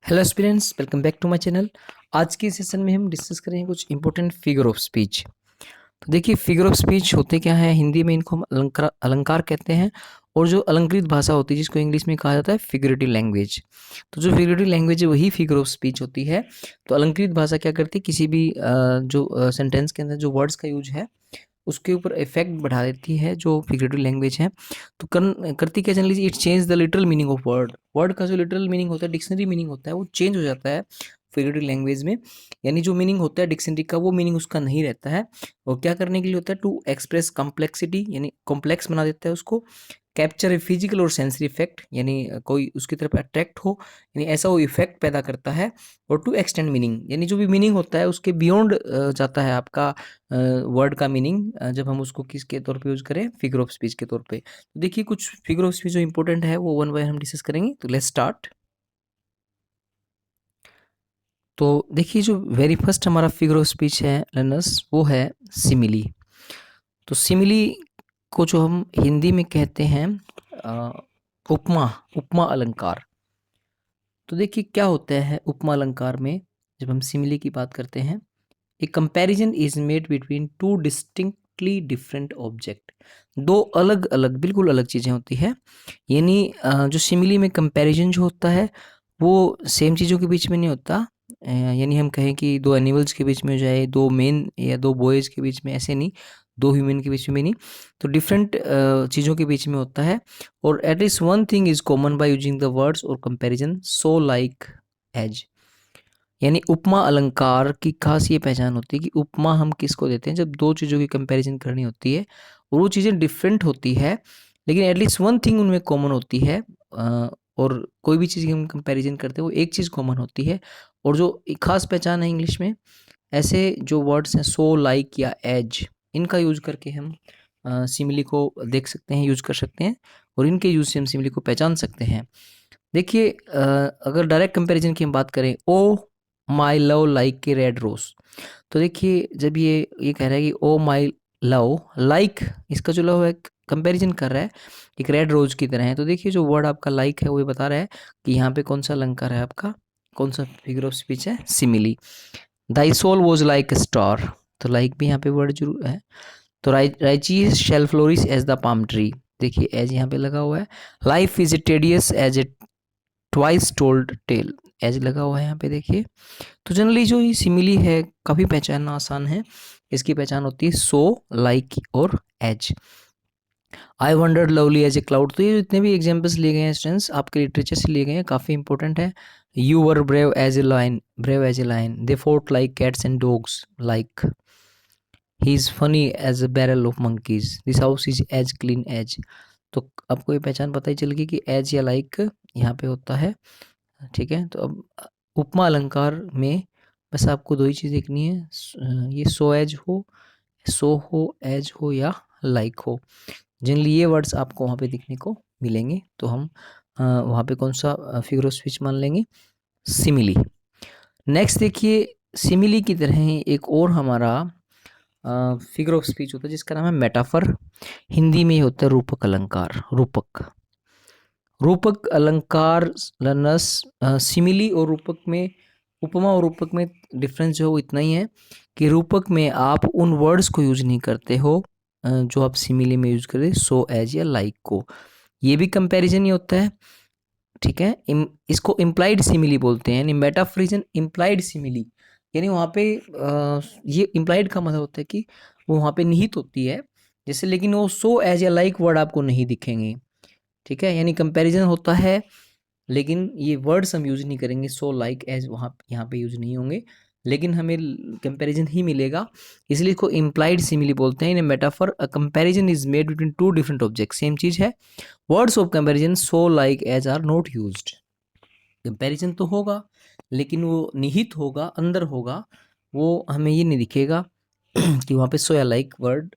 Hello aspirants, welcome back to my channel. आज के session में हम डिस्कस करेंगे कुछ इंपॉर्टेंट फिगर ऑफ स्पीच। तो देखिए, फिगर ऑफ स्पीच होते क्या है, हिंदी में इनको हम अलंकार अलंकार कहते हैं। और जो अलंकृत भाषा होती है जिसको इंग्लिश में कहा जाता है फिगरेटिव लैंग्वेज। तो जो फिगरेटिव लैंग्वेज है वही फिगर ऑफ स्पीच होती है। तो अलंकृत भाषा क्या करती है, किसी भी जो सेंटेंस के अंदर जो वर्ड्स का यूज है उसके ऊपर इफेक्ट बढ़ा देती है जो फिगरेटिव लैंग्वेज है। तो करती क्या, जान लीजिए, it change the literal meaning of word. Word का जो लिटरल मीनिंग होता है, डिक्शनरी मीनिंग होता है, वो चेंज हो जाता है फिगरेटिव लैंग्वेज में। यानी जो मीनिंग होता है डिक्शनरी का, वो मीनिंग उसका नहीं रहता है। और क्या करने के लिए होता है, टू एक्सप्रेस कॉम्प्लेक्सिटी, यानी कॉम्प्लेक्स बना देता है उसको। कैप्चर ए फिजिकल और सेंसरी इफेक्ट, यानी कोई उसकी तरफ अट्रैक्ट हो, यानी ऐसा वो इफेक्ट पैदा करता है। और टू एक्सटेंड मीनिंग, यानी जो भी मीनिंग होता है उसके बियॉन्ड जाता है आपका वर्ड का मीनिंग, जब हम उसको किसके तौर पे यूज करें, फिगर ऑफ स्पीच के तौर पे। तो देखिए, कुछ फिगर ऑफ स्पीच जो इंपॉर्टेंट है वो वन बाय हम डिस्कस करेंगे। तो लेट्स स्टार्ट। तो देखिए, जो वेरी फर्स्ट हमारा फिगर ऑफ स्पीच है लर्नर्स, वो है सिमिली। तो सिमिली को जो हम हिंदी में कहते हैं अ, उपमा, उपमा अलंकार। तो देखिए क्या होता है उपमा अलंकार में, जब हम सिमिली की बात करते हैं, a comparison is made between two distinctly different object. दो अलग अलग, बिल्कुल अलग चीज़ें होती है। यानी जो सिमिली में कंपैरिजन जो होता है वो सेम चीज़ों के बीच में नहीं होता। यानी हम कहें कि दो एनिमल्स के बीच में हो जाए, दो मेन या दो बॉयज़ के बीच में, ऐसे नहीं, दो ह्यूमन के बीच में नहीं। तो डिफरेंट चीज़ों के बीच में होता है। और at least one thing is common by using the words और कंपैरिजन सो लाइक एज। यानी उपमा अलंकार की खास ये पहचान होती है कि उपमा हम किसको देते हैं, जब दो चीज़ों की कंपैरिजन करनी होती है और वो चीज़ें डिफरेंट होती है, लेकिन एटलीस्ट वन थिंग उनमें कॉमन होती है। और कोई भी चीज़ की हम कंपैरिजन करते हैं वो एक चीज़ कॉमन होती है। और जो एक खास पहचान है इंग्लिश में, ऐसे जो वर्ड्स हैं सो, लाइक या एज, इनका यूज करके हम सिमिली को देख सकते हैं, यूज कर सकते हैं। और इनके यूज से हम सिमिली को पहचान सकते हैं। देखिए, अगर डायरेक्ट कंपैरिजन की हम बात करें, ओ माई लव लाइक के रेड रोज। तो देखिए, जब ये कह रहा है कि ओ माई लव लाइक, इसका जो लव है कंपैरिजन कर रहा है एक रेड रोज की तरह है। तो देखिए, जो वर्ड आपका लाइक है वो ये बता रहा है कि यहाँ पे कौन सा अलंकार है आपका, कौन सा फिगर ऑफ स्पीच है, simile. Thy soul was like a star. तो लाइक भी यहाँ पे वर्ड जरूर है। तो righteous shall flourish as the palm tree. देखिए एज यहाँ पे लगा हुआ है। Life is a tedious as a twice told tale, as लगा हुआ है यहाँ पे देखिए। तो जनरली जो ये सिमिली है काफ़ी पहचानना आसान है। इसकी पहचान होती है सो, लाइक और as. I wondered lovely as a cloud. तो ये जितने भी एग्जाम्पल्स लिए गए हैं स्टूडेंट्स, आपके लिटरेचर से लिए गए हैं, काफ़ी इंपॉर्टेंट है। You were brave as a line, brave as a line, they fought like cats and dogs, like he is funny as a barrel of monkeys, this house is as clean as. तो आपको ये पहचान पता ही चल गई कि as या like यहाँ पे होता है। ठीक है, तो अब उपमा अलंकार में बस आपको दो ही चीज़ देखनी है, ये सो एज हो, सो हो, एज हो या लाइक हो। जनरली ये वर्ड्स आपको वहाँ पे दिखने को मिलेंगे। तो हम वहाँ पे कौन सा फिगर ऑफ स्पीच मान लेंगे, सिमिली। नेक्स्ट देखिए, सिमिली की तरह ही एक और हमारा फिगर ऑफ स्पीच होता है जिसका नाम है मेटाफर। हिंदी में ही होता है रूपक अलंकार, रूपक। रूपक अलंकार लर्नर्स, सिमिली और रूपक में, उपमा और रूपक में डिफरेंस जो है वो इतना ही है कि रूपक में आप उन वर्ड्स को यूज नहीं करते हो जो आप सिमिली में यूज करते, सो, एज या लाइक को। ये भी कंपैरिजन ही होता है। ठीक है, इसको इम्प्लाइड सिमिली बोलते हैं, यानी मेटाफरिजन इम्प्लाइड सिमिली। यानी वहाँ पे ये इम्प्लाइड का मतलब होता है कि वो वहाँ पे निहित होती है जैसे, लेकिन वो सो, एज या लाइक वर्ड आपको नहीं दिखेंगे। ठीक है, यानी कंपैरिजन होता है लेकिन ये वर्ड्स हम यूज़ नहीं करेंगे, सो, लाइक, एज वहाँ यहाँ पे यूज़ नहीं होंगे, लेकिन हमें कंपैरिजन ही मिलेगा। इसलिए इसको इम्प्लाइड सिमिली बोलते हैं। In metaphor a comparison is made between two different object, same चीज़ है। Words of comparison so, like, as are not used. Comparison तो होगा लेकिन वो निहित होगा, अंदर होगा, वो हमें ये नहीं दिखेगा कि वहाँ पे सो या लाइक वर्ड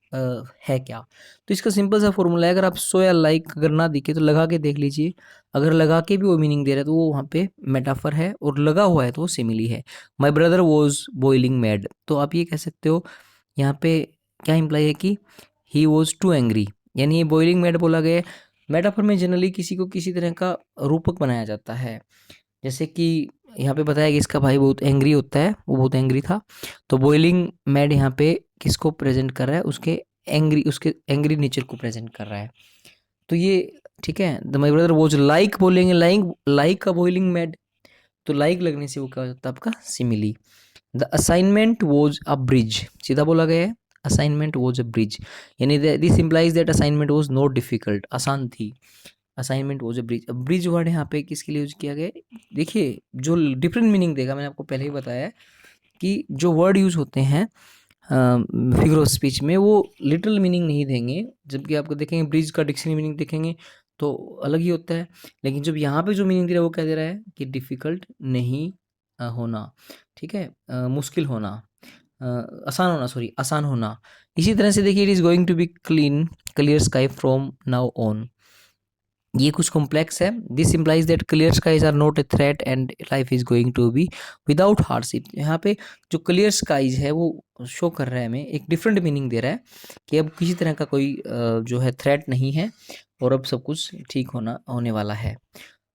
है क्या। तो इसका सिंपल सा फॉर्मूला है, अगर आप सो या लाइक अगर ना दिखे तो लगा के देख लीजिए। अगर लगा के भी वो मीनिंग दे रहा है तो वो वहाँ पे मेटाफर है, और लगा हुआ है तो वो सिमिली है। My brother was boiling mad, तो आप ये कह सकते हो यहाँ पे क्या इम्प्लाई है कि ही वॉज टू एंग्री, यानी ये बॉइलिंग मैड बोला गया है। मेटाफर में जनरली किसी को किसी तरह का रूपक बनाया जाता है, जैसे कि यहाँ पे बताया कि इसका भाई बहुत एंग्री होता है, वो बहुत एंग्री था। तो बॉइलिंग मैड यहाँ पे किसको प्रेजेंट कर रहा है, उसके एंग्री नेचर को प्रेजेंट कर रहा है। तो ये ठीक है, the my brother was like, बोलेंगे लाइक अ बॉइलिंग मैड, तो लाइक लगने से वो क्या हो जाता है आपका simile. The assignment was a bridge, सीधा बोला गया है असाइनमेंट वॉज अ ब्रिज, यानी this implies that assignment was not difficult, आसान थी। असाइनमेंट वॉज अ ब्रिज, अब ब्रिज वर्ड यहाँ पे किसके लिए यूज किया गया है? देखिए जो डिफरेंट मीनिंग देगा, मैंने आपको पहले ही बताया है कि जो वर्ड यूज होते हैं फिगर ऑफ स्पीच में वो लिटरल मीनिंग नहीं देंगे, जबकि आपको देखेंगे ब्रिज का डिक्शनरी मीनिंग देखेंगे तो अलग ही होता है। लेकिन जब यहाँ पे जो मीनिंग दे रहा है वो क्या दे रहा है कि डिफ़िकल्ट नहीं होना, ठीक है, मुश्किल होना, अ, आसान होना, सॉरी आसान होना। इसी तरह से देखिए, it is going to be clear sky from now on, ये कुछ कॉम्प्लेक्स है। This implies that clear skies are not a threat and life is going to be without hardship. यहाँ पे जो क्लियर स्काईज है वो शो कर रहा है हमें, एक डिफरेंट मीनिंग दे रहा है कि अब किसी तरह का कोई जो है थ्रेट नहीं है और अब सब कुछ ठीक होने वाला है।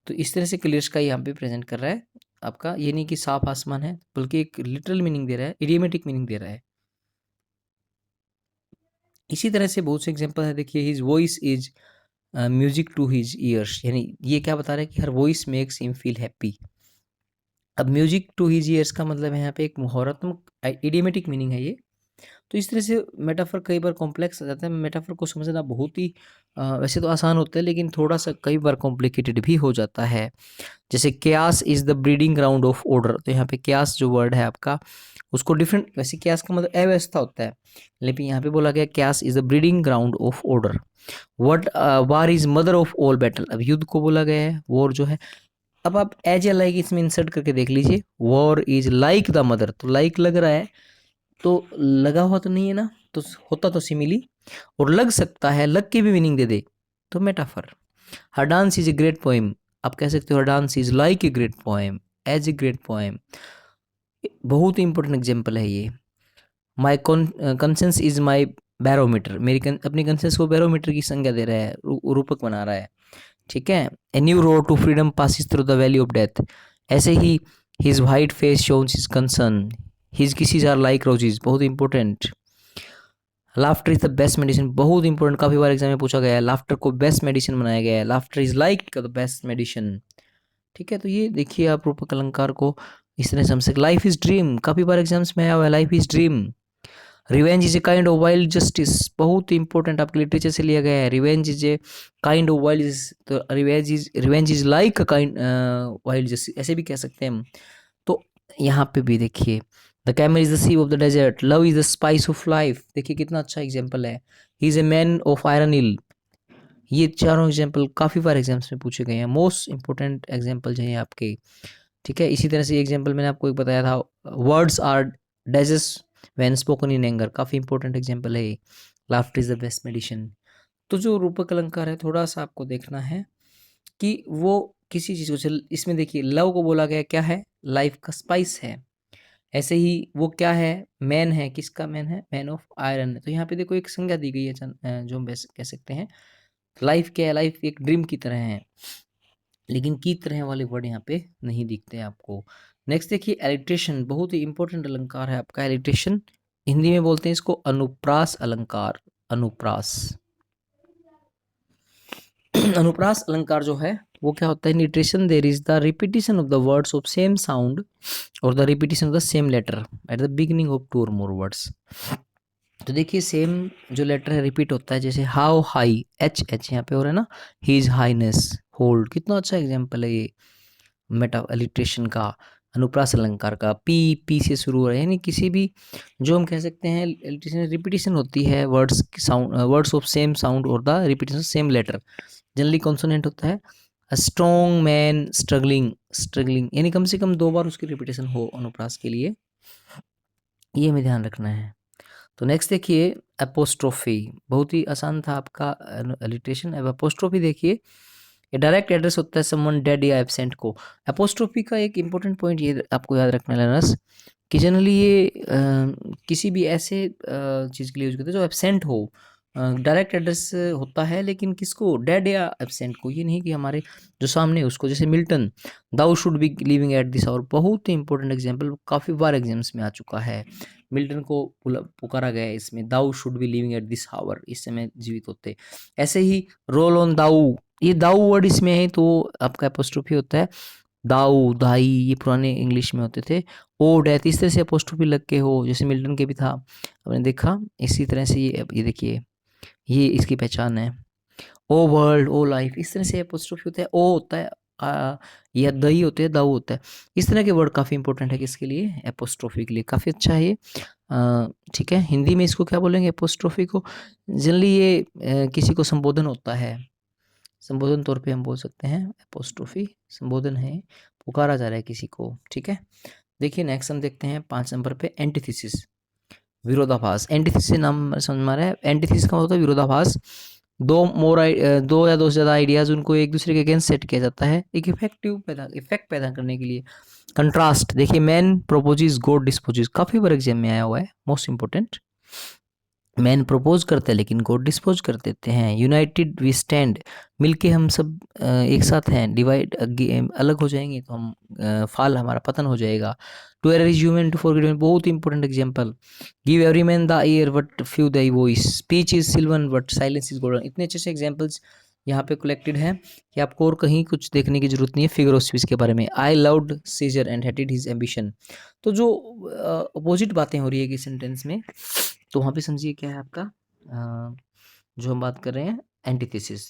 तो इस तरह से क्लियर स्काई यहाँ पे प्रेजेंट कर रहा है आपका, ये नहीं कि साफ आसमान है, बल्कि एक लिटरल मीनिंग दे रहा है, इडियोमेटिक मीनिंग दे रहा है। इसी तरह से बहुत से एग्जाम्पल है, देखिए his voice is music to his ears, यानी ये क्या बता रहा है कि हर voice makes him feel happy. अब म्यूजिक टू हिज ईयर्स का मतलब है यहाँ पे एक मुहावरात्मक इडियमेटिक मीनिंग है ये। तो इस तरह से मेटाफर कई बार कॉम्प्लेक्स आ जाता है, मेटाफर को समझना बहुत ही वैसे तो आसान होता है लेकिन थोड़ा सा कई बार कॉम्प्लिकेटेड भी हो जाता है। जैसे क्यास is the breeding ground of order, तो यहाँ पे क्यास जो वर्ड है आपका उसको डिफरेंट, वैसे क्यास का मतलब अव्यवस्था होता है, लेकिन यहाँ पे बोला गया क्यास is the breeding ground of order. What war is mother of all battle, अब युद्ध को बोला गया है, वॉर जो है। अब आप एज ए लाइक इसमें इंसर्ट करके देख लीजिए, war is like the mother, तो लाइक लग रहा है, तो लगा हुआ तो नहीं है ना, तो होता तो सिमिली, और लग सकता है, लग के भी मीनिंग दे दे तो metaphor. Her dance is a great poem, आप कह सकते हो her dance is like a great poem, as a great poem, बहुत ही इंपॉर्टेंट एग्जाम्पल है ये। My conscience is my barometer, अपनी कंसेंस को बैरोमीटर की संज्ञा दे रहा है, रूपक बना रहा है, ठीक है। A new road to freedom passes through the valley of death, ऐसे ही हिज वाइट फेस शोन्स his concern, his kisses are like roses, बहुत important. Laughter is the best medicine, बहुत इंपॉर्टेंट, काफी बार एग्जाम में पूछा गया है, लाफ्टर को बेस्ट मेडिसिन बनाया गया है, laughter is like the best medicine, ठीक है। तो ये देखिए आप रूपक अलंकार को इस तरह समझ सकते। लाइफ इज ड्रीम, काफी बार एग्जाम्स में आया हुआ है, life is dream. Revenge is a kind of wild justice, बहुत इंपॉर्टेंट, आपके लिटरेचर से लिया गया है। Revenge is a kind of wild, तो revenge is like a kind wild justice, ऐसे भी कह सकते हैं हम। तो यहाँ पे भी देखिए, the camel is the sea of the desert, love is the spice of life, देखिए कितना अच्छा एग्जाम्पल है। He is a man of iron will, ये चारों एग्जाम्पल काफ़ी बार एग्जाम्स में पूछे गए हैं, मोस्ट इंपॉर्टेंट एग्जाम्पल हैं आपके, ठीक है। इसी तरह से एग्जाम्पल मैंने आपको एक बताया था, वर्ड्स आर डेजेस व्हेन स्पोकन इन एंगर, काफ़ी इंपॉर्टेंट एग्जाम्पल है। Laughter is the best medicine. तो जो रूपक अलंकार है थोड़ा सा आपको देखना है कि वो किसी चीज़ को इसमें देखिए लव को बोला गया क्या है, लाइफ का स्पाइस है। ऐसे ही वो क्या है, मैन है, किसका मैन है, मैन ऑफ आयरन। तो यहाँ पे देखो एक संज्ञा दी गई है, जो हम कह सकते हैं लाइफ क्या है, लाइफ एक ड्रीम की तरह है, लेकिन की तरह वाले वर्ड यहाँ पे नहीं दिखते हैं आपको। नेक्स्ट देखिए एलिट्रेशन, बहुत ही इंपॉर्टेंट अलंकार है आपका एलिट्रेशन, हिंदी में बोलते हैं इसको अनुप्रास अलंकार, अनुप्रास। अनुप्रास अलंकार जो है वो क्या होता है, निट्रेशन there is the repetition of the words of same sound और the repetition of the same letter at the beginning of two और मोर वर्ड्स। तो देखिए सेम जो लेटर है रिपीट होता है, जैसे हाउ हाई, एच एच यहाँ पे हो रहा है ना, हीज हाईनेस होल्ड, कितना अच्छा एग्जाम्पल है ये मेटा एलिट्रेशन का, अनुप्रास अलंकार का। पी पी से शुरू हो रहा है, यानी किसी भी जो हम कह सकते हैं एलिट्रेशन रिपीटिशन होती है words sound, words of same sound और the repetition same letter, generally consonant होता है। A strong man struggling, struggling यानी कम से कम 2 बार उसकी रिपीटेशन हो अनुप्रास के लिए, ये हमें ध्यान रखना है। तो नेक्स्ट देखिए एपोस्ट्रोफी, बहुत ही आसान था आपका एलिट्रेशन। अब एपोस्ट्रोफी देखिए, ये डायरेक्ट एड्रेस होता है समवन डेड या एब्सेंट को। एपोस्ट्रोफी का एक इंपॉर्टेंट पॉइंट ये आपको याद रखना है लर्नर्स, कि जनरली ये किसी भी ऐसे चीज़ के लिए यूज करते हैं जो एब्सेंट हो, डायरेक्ट एड्रेस होता है, लेकिन किसको, डेड या एब्सेंट को, ये नहीं कि हमारे जो सामने है उसको। जैसे Milton, thou should be living at this hour, बहुत ही इंपॉर्टेंट एग्जाम्पल, काफ़ी बार एग्जाम्स में आ चुका है। मिल्टन को पुकारा गया है इसमें, thou should be living at this hour, इस समय जीवित होते। ऐसे ही रोल ऑन दाऊ, ये दाऊ वर्ड इसमें है तो आपका एपोस्ट्रोफी होता है। दाऊ, दाई, ये पुराने इंग्लिश में होते थे। ओ डेथ, इस तरह से अपोस्ट्रोफी लग के हो, जैसे मिल्टन के भी था, आपने देखा। इसी तरह से ये देखिए, ये इसकी पहचान है। ओ वर्ल्ड, ओ लाइफ, इस तरह से अपोस्ट्रोफी होता है। ओ होता है या दही होते हैं, दाऊ होता है। इस तरह के वर्ड काफ़ी इंपॉर्टेंट है किसके लिए, एपोस्ट्रोफी के लिए। काफ़ी अच्छा है ये। ठीक है, हिंदी में इसको क्या बोलेंगे, एपोस्ट्रोफी को। जनरली ये किसी को संबोधन होता है, संबोधन तौर पे हम बोल सकते हैं एपोस्ट्रोफी, संबोधन है, पुकारा जा रहा है किसी को। ठीक है, देखिए नेक्स्ट हम देखते हैं 5 नंबर पे, एंटीथेसिस, विरोधाभास। एंटीथेसिस नाम समझ में आ रहा है, एंटीथेसिस का मतलब होता है विरोधाभास। दो या दो से ज़्यादा आइडियाज़, उनको एक दूसरे के अगेंस्ट सेट किया जाता है एक इफेक्ट पैदा करने के लिए। कंट्रास्ट, देखिए मैन प्रोपोजेस, गॉड डिस्पोजेस, काफ़ी बार एग्जाम में आया हुआ है, मोस्ट इंपॉर्टेंट। मैन प्रपोज करते हैं लेकिन गॉड डिस्पोज कर देते हैं। यूनाइटेड वी स्टैंड, मिलके हम सब एक साथ हैं, डिवाइड अलग हो जाएंगे तो हम फाल हमारा पतन हो जाएगा। To err is human, to forget, बहुत important example. Give every man the ear but few the voice, speech is silver but silence is golden. इतने अच्छे से एग्जाम्पल्स यहाँ पे कलेक्टेड हैं कि आपको और कहीं कुछ देखने की जरूरत नहीं है। फिगर ऑफ स्पीच के बारे में, I loved Caesar and hated his ambition. तो जो अपोजिट बातें हो रही है कि सेंटेंस में, तो वहाँ पे समझिए क्या है आपका जो हम बात कर रहे हैं, एंटीथेसिस।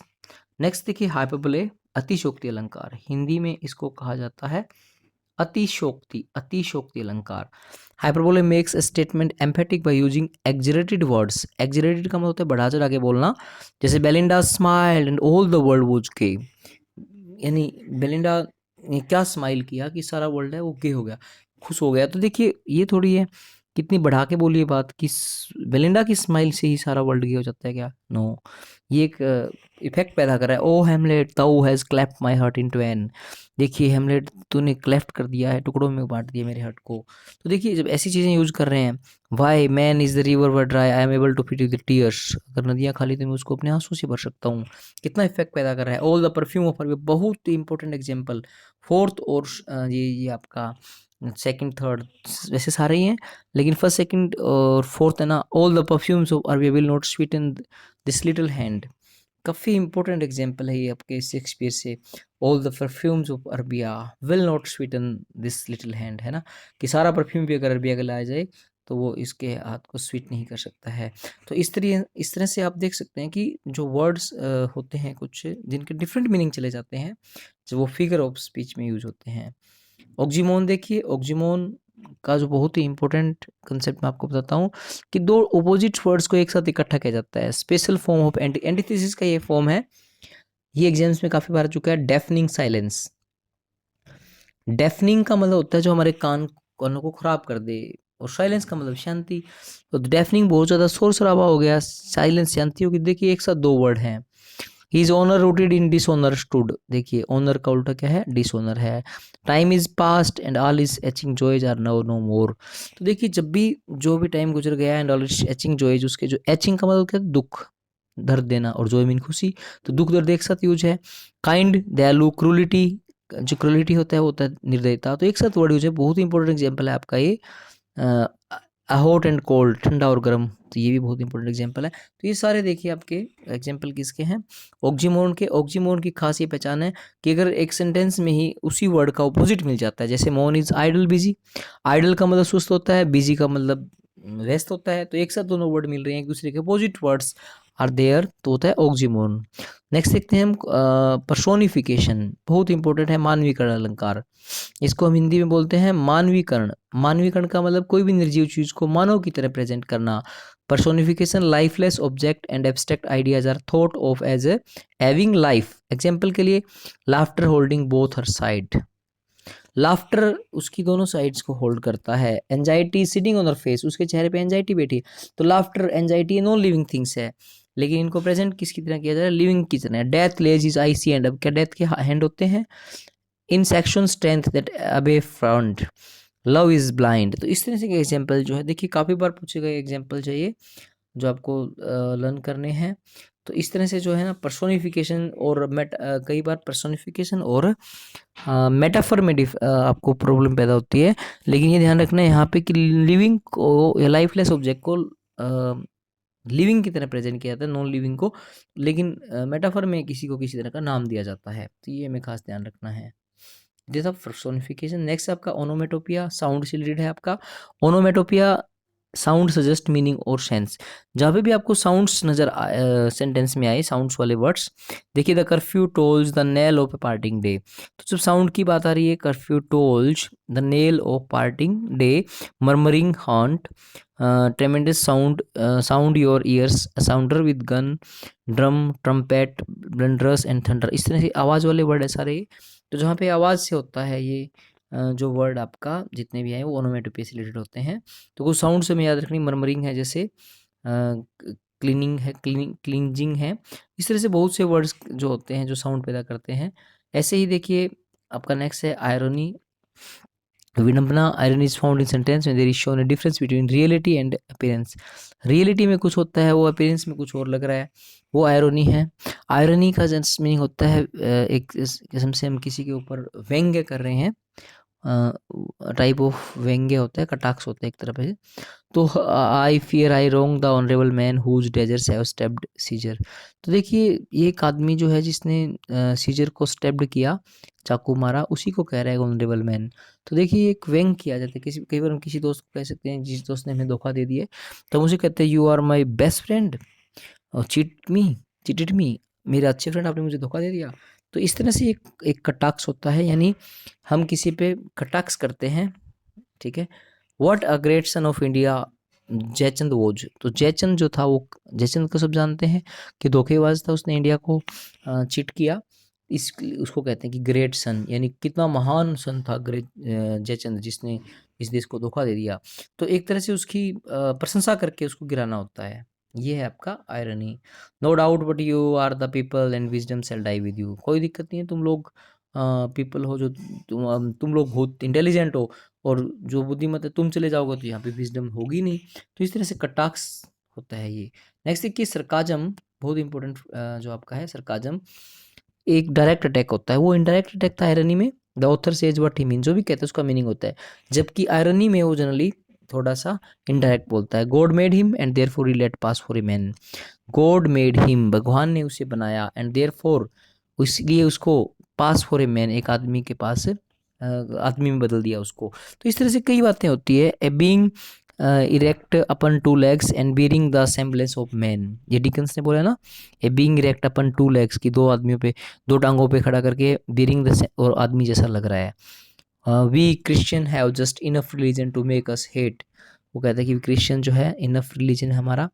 नेक्स्ट देखिए, हाइपरबोले, अतिशोक्ति अलंकार। हिंदी में इसको कहा जाता है अतिशोक्ति अलंकार। Hyperbole makes a statement emphatic by using exaggerated words. Exaggerated का मतलब होता है बढ़ा चढ़ा के बोलना। जैसे Belinda smiled and all the world was gay, यानी बेलिंडा ने क्या स्माइल किया कि सारा वर्ल्ड है वो गे हो गया, खुश हो गया। तो देखिए ये थोड़ी है, कितनी बढ़ा के बोली है बात कि बेलिंडा की स्माइल से ही सारा वर्ल्ड गे हो जाता है क्या, नो। ये एक इफेक्ट पैदा कर रहा है। Oh Hamlet, thou has cleft my heart into an, देखिए हेमलेट तूने क्लेफ्ट कर दिया है, टुकड़ों में बांट दिया मेरे हार्ट को। तो देखिए जब ऐसी चीज़ें यूज कर रहे हैं, why man is the river were dry I am able to fit with tears, अगर नदियाँ खाली तो मैं उसको अपने आंसू से भर सकता हूँ। कितना इफेक्ट पैदा कर रहा है। ऑल द परफ्यूम ऑफ अरबी, बहुत इंपॉर्टेंट एग्जांपल। फोर्थ और ये आपका सेकंड थर्ड, वैसे सारे ही हैं लेकिन फर्स्ट सेकंड और फोर्थ है ना, ऑल द परफ्यूम्स ऑफ अरबी will not Sutton this little hand. काफ़ी इंपॉर्टेंट एग्जांपल है ये आपके शेक्सपियर से। All the perfumes of Arabia will not Sutton this little hand, है ना, कि सारा परफ्यूम भी अगर अरबिया का लाया जाए तो वो इसके हाथ को स्वीट नहीं कर सकता है। तो इस तरह से आप देख सकते हैं कि जो वर्ड्स होते हैं कुछ जिनके डिफरेंट मीनिंग चले जाते हैं, जो वो फिगर ऑफ स्पीच में यूज होते हैं। ऑक्जीमोन देखिए, ऑक्जीमोन का जो बहुत ही इंपॉर्टेंट कंसेप्ट मैं आपको बताता हूँ कि दो अपोजिट वर्ड्स को एक साथ इकट्ठा किया जाता है। स्पेशल फॉर्म ऑफ एंटीथेसिस का ये फॉर्म है। ये एग्जाम्स में काफ़ी बार आ चुका है। डेफनिंग साइलेंस, डेफनिंग का मतलब होता है जो हमारे कानों को खराब कर दे, और साइलेंस का मतलब शांति। तो डेफनिंग बहुत ज़्यादा शोर शराबा हो गया, साइलेंस शांति होगी। देखिए एक साथ दो वर्ड हैं। He is honour rooted in dishonour stood, देखिए ऑनर का उल्टा क्या है, डिसऑनर है। Time is past and all is aching joys are no no more. तो देखिए जब भी जो भी टाइम गुजर गया and all is aching joys, उसके जो एचिंग का मतलब क्या है, दुख दर्द देना, और जॉय मीन खुशी, तो दुख दर्द एक साथ यूज है। काइंड, दयालु, क्रूलिटी, जो क्रूलिटी होता है वो होता है निर्दयता, तो एक साथ वर्ड यूज है। बहुत ही इंपॉर्टेंट एग्जाम्पल है आपका ये। हॉट एंड कोल्ड, ठंडा और गर्म, तो ये भी बहुत इंपॉर्टेंट एग्जाम्पल है। तो ये सारे देखिए आपके एग्जाम्पल किसके हैं, ऑक्जीमोन के। ऑक्जीमोन की खास ये पहचान है कि अगर एक सेंटेंस में ही उसी वर्ड का ऑपोजिट मिल जाता है, जैसे मोन इज आइडल बिजी, आइडल का मतलब सुस्त होता है, बिजी का मतलब व्यस्त होता है, तो एक साथ दोनों वर्ड मिल रहे हैं, एक दूसरे के अपोजिट वर्ड्स आर देयर, तो होता है ऑक्जीमोन। नेक्स्ट देखते हैं हम पर्सोनिफिकेशन, बहुत इंपॉर्टेंट है, मानवीकरण अलंकार। इसको हम हिंदी में बोलते हैं मानवीकरण। मानवीकरण का मतलब कोई भी निर्जीव चीज को मानव की तरह प्रेजेंट करना। Personification, lifeless object and abstract ideas are thought of as a having life. Example के लिए, laughter holding both her side, laughter उसकी दोनों साइड्स को होल्ड करता है। Anxiety sitting on her face, उसके चेहरे पे एंजाइटी बैठी, तो laughter anxiety non living things है, लेकिन इनको प्रेजेंट किसकी तरह किया जा रहा है, लिविंग की तरह। Death lays his icy hand, अब क्या डेथ के हैंड होते हैं, in section strength that obey front, love is blind. तो इस तरह से के एग्जाम्पल जो है, देखिए काफ़ी बार पूछे गए एग्जाम्पल चाहिए। जो आपको लर्न करने हैं। तो इस तरह से जो है ना पर्सोनिफिकेशन और कई बार पर्सोनिफिकेशन और मेटाफर में आपको प्रॉब्लम पैदा होती है। लेकिन ये ध्यान रखना है यहाँ पे कि लिविंग को या लाइफलेस ऑब्जेक्ट को लिविंग की तरह प्रेजेंट किया जाता है, नॉन लिविंग को, लेकिन मेटाफर में किसी को किसी तरह का नाम दिया जाता है। तो ये हमें खास ध्यान रखना है। This of personification. नेक्स्ट आपका ओनोमेटोपिया, साउंड से रिलेटेड है आपका। ओनोमेटोपिया साउंड सजेस्ट मीनिंग और सेंस। जहाँ पे भी आपको साउंड्स नजर सेंटेंस में आए, साउंड्स वाले वर्ड्स, देखिए the curfew tolls the knell of a parting day. तो जब साउंड की बात आ रही है, curfew tolls the knell of parting day, murmuring haunt, tremendous sound, sound your ears, sounder with gun, drum, trumpet, blunderbuss and thunder. इस तरह से आवाज़ वाले वर्ड है सारे। तो जहाँ पे आवाज़ से होता है ये जो वर्ड आपका जितने भी हैं वो ओनोमेटोपिया से रिलेटेड होते हैं। तो कुछ साउंड से हमें याद रखनी, मरमरिंग है जैसे, क्लीनिंग है, क्लींजिंग है। इस तरह से बहुत से वर्ड्स जो होते हैं जो साउंड पैदा करते हैं। ऐसे ही देखिए आपका नेक्स्ट है आयरनी, विडंबना। Irony is found in sentence में there is shown a difference between reality and appearance. Reality में कुछ होता है, वो अपीयरेंस में कुछ और लग रहा है, वो आयरनी है। आयरनी का जस्ट मीनिंग होता है एक किस्म से हम किसी के ऊपर व्यंग्य कर रहे हैं, टाइप ऑफ व्यंग्य होता है, कटाक्ष होता है एक तरह से। तो I fear I wrong the honourable man whose daggers have stepped Caesar. तो देखिए ये एक आदमी जो है जिसने सीजर को स्टेप्ड किया, चाकू मारा, उसी को कह रहा है ऑनरेबल मैन। तो देखिए एक व्यंग किया जाता है किसी, कई बार हम किसी दोस्त को कह सकते हैं, जिस दोस्त ने हमें धोखा दे दिया, तो हम उसे कहते हैं you are my best friend और चीटेड मी, मेरे अच्छे फ्रेंड आपने मुझे धोखा दे दिया। तो इस तरह से एक कटाक्ष होता है, यानी हम किसी पे कटाक्ष करते हैं, ठीक है। What a great son of India Jaichand was. तो जयचंद जो था, वो जयचंद को सब जानते हैं कि धोखेबाज था, उसने इंडिया को चीट किया, इस उसको कहते हैं कि ग्रेट सन, यानी कितना महान सन था ग्रेट जयचंद, जिसने इस देश को धोखा दे दिया। तो एक तरह से उसकी प्रशंसा करके उसको गिराना होता है। ये है आपका irony. No doubt but you are the people and wisdom shall die with you. कोई दिक्कत नहीं है, तुम लोग पीपल हो, जो तुम लोग बहुत इंटेलिजेंट हो, और जो बुद्धिमत है तुम चले जाओगे तो यहाँ पे विजडम होगी नहीं। तो इस तरह से कटाक्ष होता है ये। नेक्स्ट देखिए सरकाजम, बहुत इंपॉर्टेंट जो आपका है सरकाजम, एक डायरेक्ट अटैक होता है, वो इनडायरेक्ट अटैक था आयरनी में। The author says what he mean, जो भी कहते हैं उसका मीनिंग होता है, जबकि आयरनी में वो जनरली थोड़ा सा इनडायरेक्ट बोलता है। God made him and therefore he let pass for a man. God made him, भगवान ने उसे बनाया, एंड देयरफॉर, इसलिए उसको पास फॉर ए मैन, एक आदमी के पास आदमी में बदल दिया उसको। तो इस तरह से कई बातें होती है। A being erect upon two legs and bearing the semblance of man, ये डिकन्स ने बोला ना, a being erect upon two legs की, दो आदमियों पे, दो टांगों पे खड़ा करके, बियरिंग द, और आदमी जैसा लग रहा है। We Christian have just enough religion to make us hate. वो कहता है कि क्रिश्चियन जो है इनफ रिलीजन है हमारा,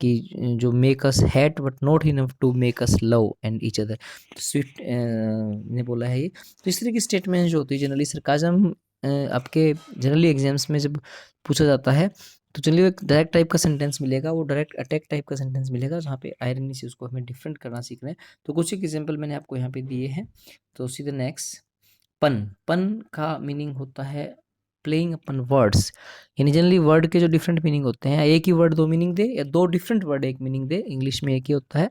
कि जो make us hate but not enough to make us love and each other. तो स्विफ्ट ने बोला है ये। तो इस तरह की स्टेटमेंट जो होती है जनरली सरकाजम, आपके जनरली एग्जाम्स में जब पूछा जाता है, तो चलिए एक डायरेक्ट टाइप का सेंटेंस मिलेगा, वो डायरेक्ट अटैक टाइप का सेंटेंस मिलेगा, जहाँ पे आयरनी से उसको हमें डिफरेंट करना सीखना है। तो कुछ एक एग्जाम्पल मैंने आपको यहाँ पे दिए हैं। तो सीधे नेक्स्ट, पन। पन का मीनिंग होता है प्लेइंग अपन वर्ड्स, यानी जनरली वर्ड के जो डिफरेंट मीनिंग होते हैं, एक ही वर्ड दो मीनिंग दे, या दो डिफरेंट वर्ड एक मीनिंग दे, इंग्लिश में एक ही होता है।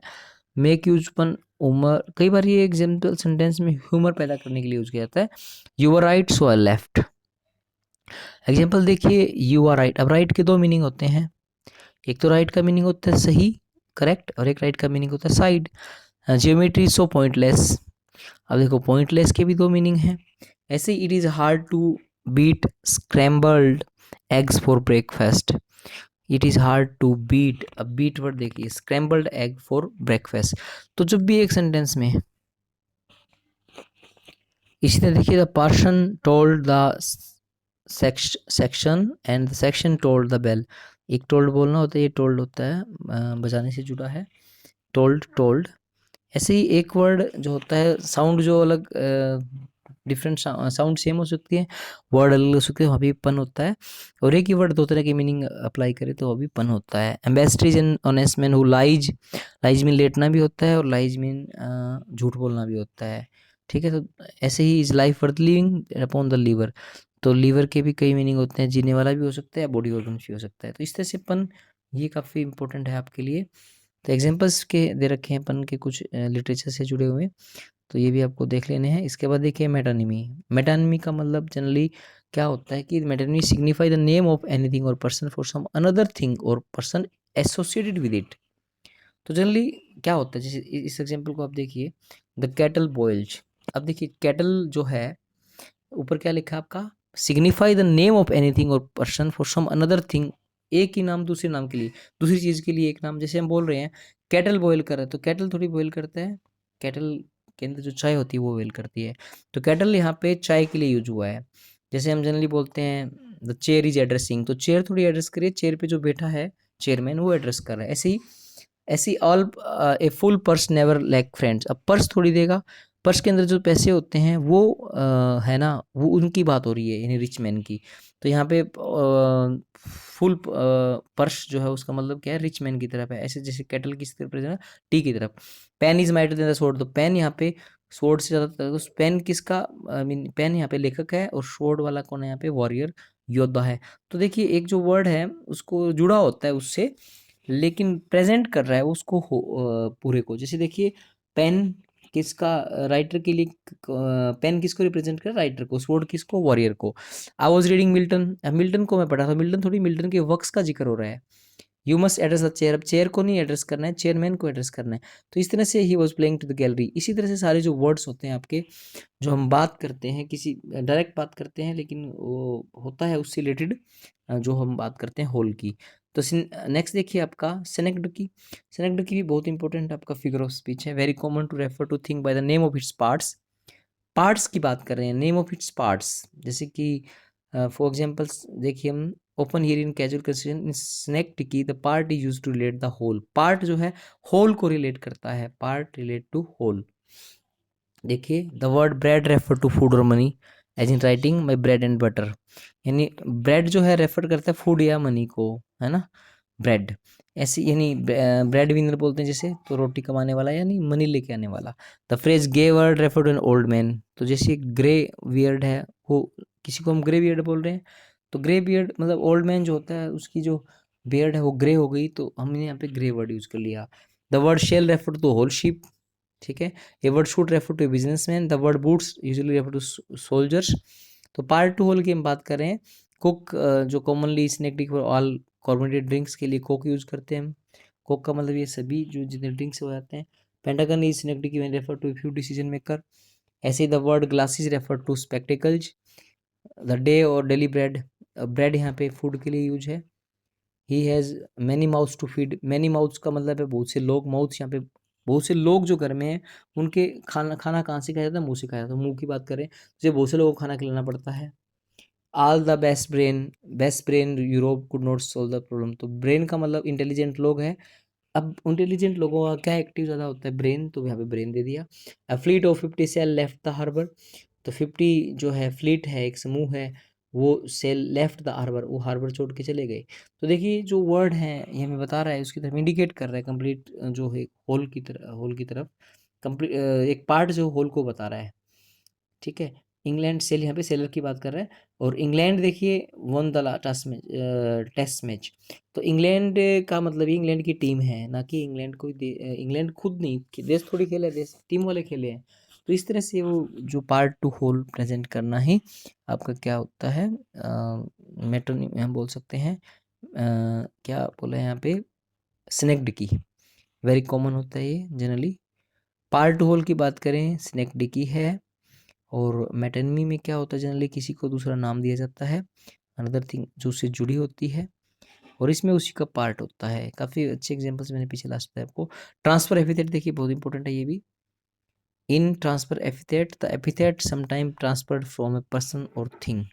मेक यूज पन उमर, कई बार ये एग्जाम्पल सेंटेंस में ह्यूमर पैदा करने के लिए यूज किया जाता है। You are right so I left. Example देखिए, यू आर राइट, अब राइट के दो मीनिंग होते हैं, एक तो राइट का मीनिंग होता है सही, करेक्ट, और एक राइट का मीनिंग होता है साइड। जियोमेट्री सो पॉइंटलेस, अब देखो पॉइंटलेस के भी दो मीनिंग हैं। ऐसे it is hard to beat scrambled eggs for breakfast. It is hard to beat, अब बीट वर्ड देखिए, स्क्रैम्बल्ड एग फॉर ब्रेकफास्ट। तो जब भी एक सेंटेंस में, इसी तरह देखिए, the person told the section and the section told the bell. एक टोल्ड बोलना होता है, ये टोल्ड होता है, बजाने से जुड़ा है, टोल्ड टोल्ड। ऐसे ही एक वर्ड जो होता है, साउंड जो अलग डिफरेंट साउंड सेम हो सकती है, वर्ड अलग हो सकते हैं, वहाँ भी पन होता है। और एक ही वर्ड दो तरह की मीनिंग अप्लाई करे तो वह भी पन होता है। Ambassadors an honest man who lies, lies mean लेटना भी होता है, और लाइज मीन झूठ बोलना भी होता है, ठीक है। तो ऐसे ही is life worth living upon the liver. तो लीवर के भी कई मीनिंग होते हैं, जीने वाला भी हो सकता है, बॉडी ऑर्गन भी हो सकता है। तो इस तरह से पन ये काफ़ी इंपॉर्टेंट है आपके लिए। तो एग्जांपल्स के दे रखे हैं अपन के कुछ लिटरेचर से जुड़े हुए, तो ये भी आपको देख लेने हैं। इसके बाद देखिए मेटानिमी। मेटानिमी का मतलब जनरली क्या होता है कि metonymy signify the name of anything और person for some another thing और पर्सन एसोसिएटेड विद इट। तो जनरली क्या होता है, जैसे इस एग्जांपल को आप देखिए, द कैटल बॉइल्स। अब देखिए कैटल जो है, ऊपर क्या लिखा है आपका, signify the name of anything और person for some another thing. एक ही नाम दूसरे नाम के लिए, दूसरी चीज के लिए एक नाम। जैसे हम बोल रहे हैं कैटल बॉयल कर रहा है, तो कैटल थोड़ी बॉयल करता है, कैटल के अंदर जो चाय होती है वो बॉयल करती है। तो कैटल यहाँ पे चाय के लिए यूज हुआ है। जैसे हम जनरली बोलते हैं द चेयर इज एड्रेसिंग, तो चेयर थोड़ी एड्रेस करिए, चेयर पे जो बैठा है चेयरमैन वो एड्रेस कर रहा है। ऐसे ही all a full purse never lack friends. अब पर्स थोड़ी देगा, पर्स के अंदर जो पैसे होते हैं वो है ना, वो उनकी बात हो रही है, यानी रिच मैन की। तो यहाँ पे फुल पर्स जो है उसका मतलब क्या है, रिच मैन की तरफ है। ऐसे जैसे कैटल किस तरफ है, टी की तरफ। Pen is mightier than the sword, तो पेन यहाँ पे स्वॉर्ड से ज़्यादा, तो पेन किसका, आई मीन पेन यहाँ पे लेखक है और स्वॉर्ड वाला कौन है यहाँ पे, वॉरियर, योद्धा है। तो देखिए एक जो वर्ड है उसको जुड़ा होता है उससे, लेकिन प्रेजेंट कर रहा है उसको पूरे को। जैसे देखिए पेन किसका, राइटर के लिए, पेन किसको रिप्रेजेंट कर, राइटर को, स्वॉर्ड किसको, वॉरियर को। I was reading Milton, Milton को मैं पढ़ा था, मिल्टन थोड़ी, मिल्टन के वर्क्स का जिक्र हो रहा है। You must address the chair, अब चेयर को नहीं एड्रेस करना है, चेयरमैन को एड्रेस करना है। तो इस तरह से ही was playing to the gallery. इसी तरह से सारे जो वर्ड्स होते हैं आपके, जो हम बात करते हैं, किसी डायरेक्ट बात करते हैं, लेकिन वो होता है उससे रिलेटेड जो हम बात करते हैं होल की। तो नेक्स्ट देखिए आपका सेनेक्डकी। सेनेक्डकी भी बहुत इंपॉर्टेंट आपका फिगर ऑफ स्पीच है। Very common to refer to thing by the name of its parts. Parts की बात कर रहे हैं, नेम ऑफ इट्स पार्ट्स। जैसे कि फॉर एग्जाम्पल्स देखिए हम, open here in casual conversation in synecdoche the part is used to relate the whole. Part जो है होल को रिलेट करता है, पार्ट रिलेट टू होल। देखिए the word bread refer to food और money, as in writing my bread and butter. यानी bread जो है रेफर करता है फूड या मनी को, है ना, ब्रेड। ऐसे यानी ब्रेड विनर बोलते हैं जैसे, तो रोटी कमाने वाला, यानी मनी लेके आने वाला। The phrase grey beard refer to an old man, तो जैसे ग्रे वियर्ड है, वो किसी को हम ग्रे वियर्ड बोल रहे हैं, तो ग्रे बियर्ड मतलब ओल्ड मैन जो होता है उसकी जो बियर्ड है वो ग्रे हो गई, तो हमने यहाँ पे ग्रे वर्ड यूज कर लिया। The word sail refer to whole ship, ठीक है। A word should refer to a businessman, the word boots usually refer to soldiers. तो पार्ट टू होल की हम बात कर रहे हैं। कुक जो commonly snack for all carbonated drinks के लिए कोक यूज करते हैं हम। कोक का मतलब ये सभी जो जितने ड्रिंक्स हो जाते हैं। Pentagon is snack drink when refer to few decision maker. ऐसे ही the word glasses refer to spectacles. The day और डेली ब्रेड, ब्रेड यहाँ पे फूड के लिए यूज है। He has many mouths to feed, many mouths का मतलब है बहुत से लोग, माउथ्स यहाँ पे बहुत से लोग जो घर में हैं उनके खाना खाना कहाँ से खाया जाता है, मुंह से खाया जाता है। मुंह की बात करें तो बहुत से लोगों को खाना खिलाना पड़ता है। All the best brain Europe could not solve the problem, तो ब्रेन का मतलब इंटेलिजेंट लोग हैं। अब इंटेलिजेंट लोगों का क्या एक्टिव ज़्यादा होता है, ब्रेन, तो यहाँ पे ब्रेन दे दिया। A fleet of 50 sail left the harbour, तो 50 जो है फ्लीट है, एक समूह है, वो सेल लेफ्ट द हार्बर, वो हार्बर छोड़ के चले गए। तो देखिए जो वर्ड है ये हमें बता रहा है, उसकी तरफ इंडिकेट कर रहा है कंप्लीट जो है होल की तरफ कंप्लीट एक पार्ट जो होल को बता रहा है, ठीक है। इंग्लैंड सेल, यहाँ पे सेलर की बात कर रहा है। और इंग्लैंड देखिए वन द टेस्ट मैच, तो इंग्लैंड का मतलब ये इंग्लैंड की टीम है, ना कि इंग्लैंड कोई इंग्लैंड खुद नहीं, देश थोड़ी खेले, देश टीम वाले खेले हैं। तो इस तरह से वो जो पार्ट टू होल प्रेजेंट करना ही आपका क्या होता है, मेट्रोनिम हम बोल सकते हैं। क्या बोला है यहाँ पे, स्नेक्ड की, वेरी कॉमन होता है ये जनरली। पार्ट टू होल की बात करें, स्नेक्ड की है। और मेटोनिमी में क्या होता है, जनरली किसी को दूसरा नाम दिया जाता है, अनदर थिंग जो उससे जुड़ी होती है, और इसमें उसी का पार्ट होता है। काफ़ी अच्छे एग्जांपल्स मैंने पीछे लास्ट में आपको। ट्रांसफर एपिथेट देखिए बहुत इंपॉर्टेंट है ये भी। In transfer epithet the epithet sometime transferred from a person और थिंग।